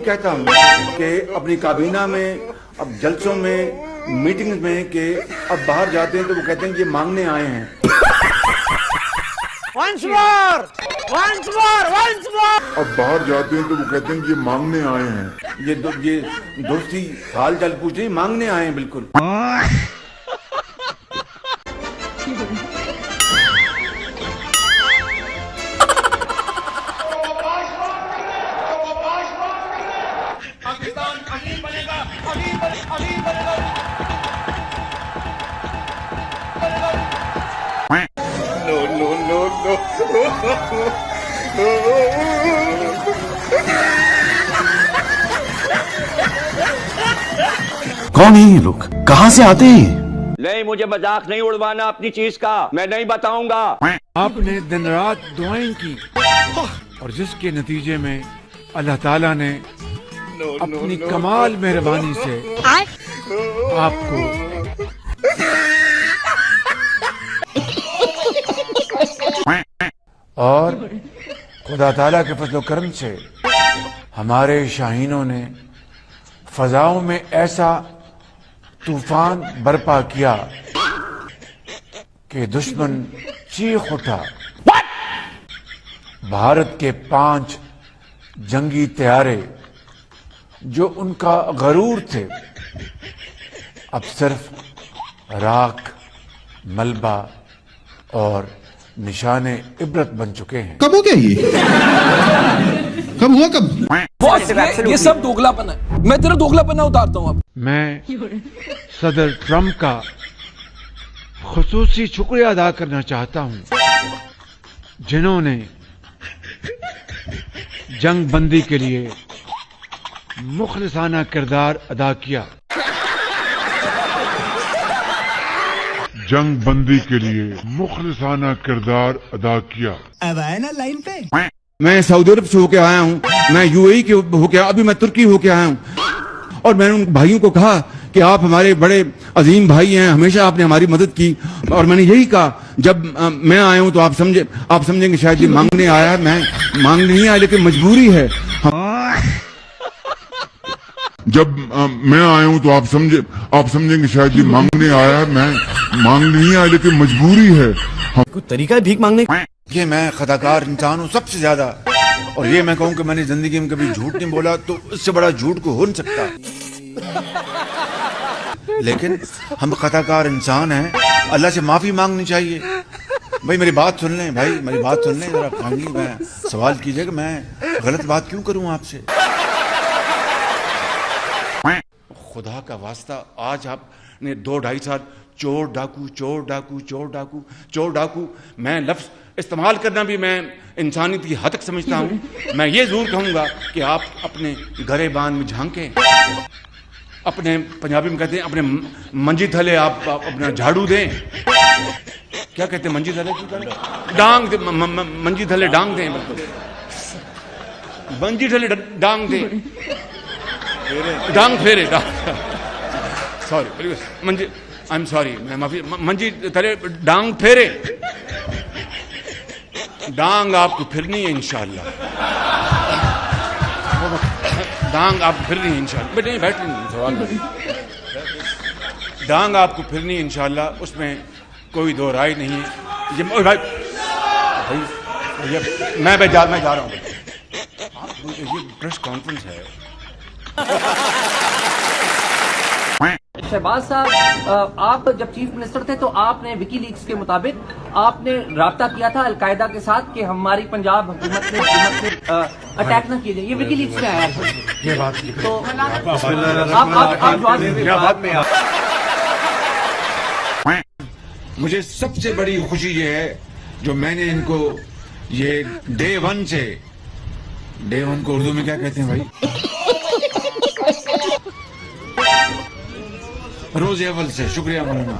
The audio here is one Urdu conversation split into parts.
کہتا ہوں کہ اپنی کابینہ میں، اب جلسوں میں، میٹنگز میں کہ اب باہر جاتے ہیں تو وہ کہتے ہیں کہ یہ مانگنے آئے ہیں. اب باہر جاتے ہیں تو وہ کہتے ہیں کہ یہ مانگنے آئے ہیں. یہ دوستی حال چال پوچھ نہیں، مانگنے آئے ہیں بالکل. کون ہیں یہ لوگ؟ کہاں سے آتے ہیں؟ نہیں، مجھے مذاق نہیں اڑوانا اپنی چیز کا، میں نہیں بتاؤں گا. آپ نے دن رات دعائیں کی اور جس کے نتیجے میں اللہ تعالیٰ نے اپنی کمال مہربانی سے آپ کو اور خدا تعالیٰ کے فضل و کرم سے ہمارے شاہینوں نے فضاؤں میں ایسا طوفان برپا کیا کہ دشمن چیخ اٹھا. بھارت کے 5 جنگی طیارے جو ان کا غرور تھے اب صرف راکھ، ملبہ اور نشان عبرت بن چکے ہیں. کب ہو گیا یہ؟ کب ہوا کب؟ یہ سب دوگلا پن ہے. میں تیرا دوگلا پن اتارتا ہوں. اب میں صدر ٹرمپ کا خصوصی شکریہ ادا کرنا چاہتا ہوں جنہوں نے جنگ بندی کے لیے مخلصانہ کردار ادا کیا. جنگ بندی کے لیے مخلصانہ کردار ادا کیا. اب آئے نا لائن پہ. میں سعودی عرب سے ہو کے آیا ہوں، میں یو اے ای کے ہو کے، ابھی میں ترکی ہو کے آیا ہوں، اور میں نے ان بھائیوں کو کہا کہ آپ ہمارے بڑے عظیم بھائی ہیں، ہمیشہ آپ نے ہماری مدد کی. اور میں نے یہی کہا جب میں آیا ہوں تو آپ سمجھیں گے شاید یہ مانگنے آیا ہے. میں مانگنے نہیں آیا لیکن مجبوری ہے. جب میں آیا ہوں تو آپ سمجھیں گے شاید یہ مانگنے آیا ہے. میں مانگنے نہیں آیا لیکن مجبوری ہے. کوئی طریقہ ہے بھیک مانگنے؟ یہ میں خطاکار انسان ہوں سب سے زیادہ، اور یہ میں کہوں کہ میں نے زندگی میں کبھی جھوٹ نہیں بولا تو اس سے بڑا جھوٹ کو ہو نہیں سکتا. لیکن ہم خطاکار انسان ہیں، اللہ سے معافی مانگنی چاہیے. بھائی میری بات سن لیں، بھائی میری بات سن لیں ذرا. کائنڈلی میں سوال کیجئے کہ میں غلط بات کیوں کروں آپ سے. خدا کا واسطہ آج آپ نے 2-2.5 سال چور ڈاکو میں لفظ استعمال کرنا بھی میں انسانیت کی حد تک سمجھتا ہوں. میں یہ ضرور کہوں گا کہ آپ اپنے گریبان میں جھانکیں، اپنے پنجابی میں کہتے ہیں اپنے منجی تھلے آپ اپنا جھاڑو دیں. کیا کہتے ہیں منجی تھلے؟ ڈانگ دیں. منجی تھلے ڈانگ دیں. منجی تھلے ڈانگ دیں. ڈانگ پھیرے. سوری منجی، آئی ایم سوری، میں معافی. منجی تھلے ڈانگ پھیرے. ڈانگ آپ کو پھرنی ہے انشاءاللہ. ڈانگ آپ کو پھرنی ہے انشاءاللہ. بیٹھ نہیں سوال. ڈانگ آپ کو پھرنی ہے انشاءاللہ، اس میں کوئی دو رائے نہیں ہے. میں جا رہا ہوں. یہ پریس کانفرنس ہے. شہباز صاحب، آپ جب چیف منسٹر تھے تو آپ نے وکی لیکس کے مطابق آپ نے رابطہ کیا تھا القاعدہ کے ساتھ کہ ہماری پنجاب حکومت نے اٹیک نہ کیے جائیں. یہ وکی لیکس میں آیا ہے. یہ بات تو آپ جواب میں مجھے سب سے بڑی خوشی یہ ہے جو میں نے ان کو یہ ڈے ون کو اردو میں کیا کہتے ہیں بھائی؟ روز اول سے شکریہ منونا.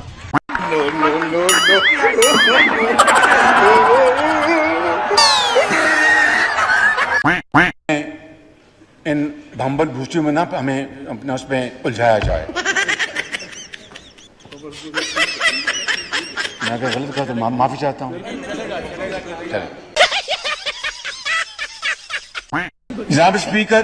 ان بھمبل بھوسیوں میں نہ ہمیں اپنا اس میں الجھایا جائے. میں اگر غلط کہا تو معافی چاہتا ہوں. جناب speaker,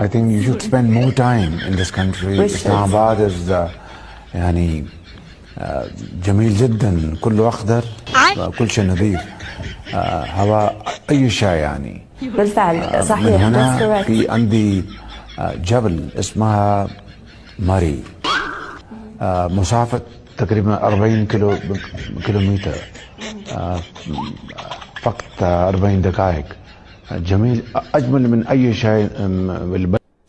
I think you should spend more time in this country. Islamabad is يعني جميل جدا، كله أخضر، كل شيء نظيف، هواء أي شيء يعني. بالفعل صحيح. من هنا في عندي جبل اسمها ماري، مسافة تقريبا 40 كيلومتر، فقط 40 دقائق. جميل أجمل من أي شيء بالبلد.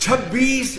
26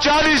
40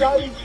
40